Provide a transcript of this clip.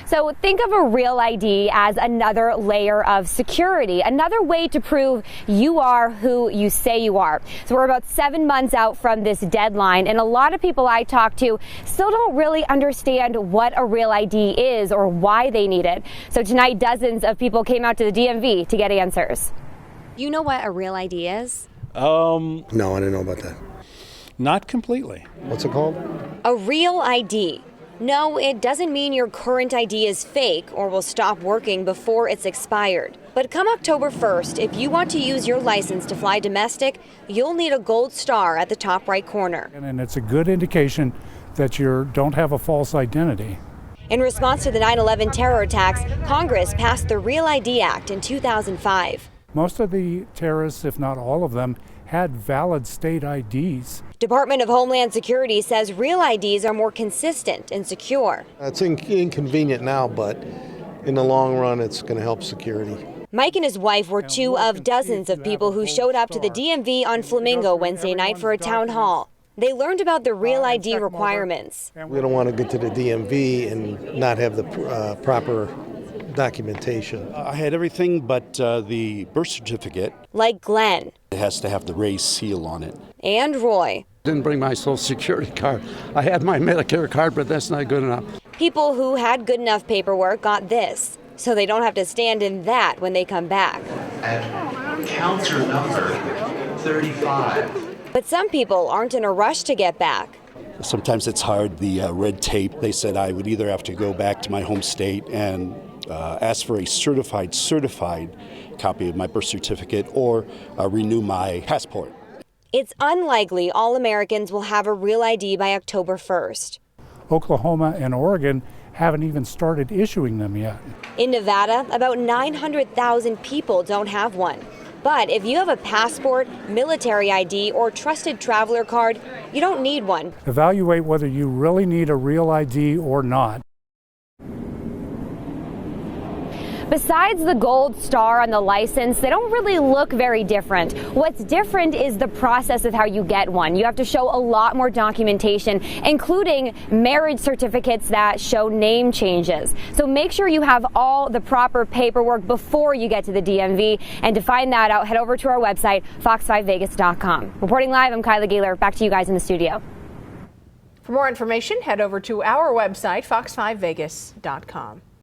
So think of a real ID as another layer of security, another way to prove you are who you say you are. So we're about 7 months out from this deadline, and a lot of people I talk to still don't really understand what a real ID is or why they need it. So tonight, dozens of people came out to the DMV to get answers. You know what a real ID is? No, I didn't know about that. Not completely. What's it called? A real ID. No, it doesn't mean your current ID is fake or will stop working before it's expired. But come October 1st, if you want to use your license to fly domestic, you'll need a gold star at the top right corner. And it's a good indication that you don't have a false identity. In response to the 9/11 terror attacks, Congress passed the Real ID Act in 2005. Most of the terrorists, if not all of them, had valid state IDs. Department of Homeland Security says real IDs are more consistent and secure. It's inconvenient now, but in the long run, it's going to help security. Mike and his wife were two of dozens of people who showed up to the DMV on Flamingo Wednesday night for a town hall. They learned about the real ID requirements. We don't want to get to the DMV and not have the proper documentation. I had everything but the birth certificate. Like Glenn. It has to have the raised seal on it. And Roy. Didn't bring my Social Security card. I had my Medicare card, but that's not good enough. People who had good enough paperwork got this, so they don't have to stand in that when they come back. At counter number 35. But some people aren't in a rush to get back. Sometimes it's hard, the red tape. They said I would either have to go back to my home state and ask for a certified copy of my birth certificate or renew my passport. It's unlikely all Americans will have a real ID by October 1st. Oklahoma and Oregon haven't even started issuing them yet. In Nevada, about 900,000 people don't have one. But if you have a passport, military ID, or trusted traveler card, you don't need one. Evaluate whether you really need a real ID or not. Besides the gold star on the license, they don't really look very different. What's different is the process of how you get one. You have to show a lot more documentation, including marriage certificates that show name changes. So make sure you have all the proper paperwork before you get to the DMV. And to find that out, head over to our website, fox5vegas.com. Reporting live, I'm Kyla Gaylor. Back to you guys in the studio. For more information, head over to our website, fox5vegas.com.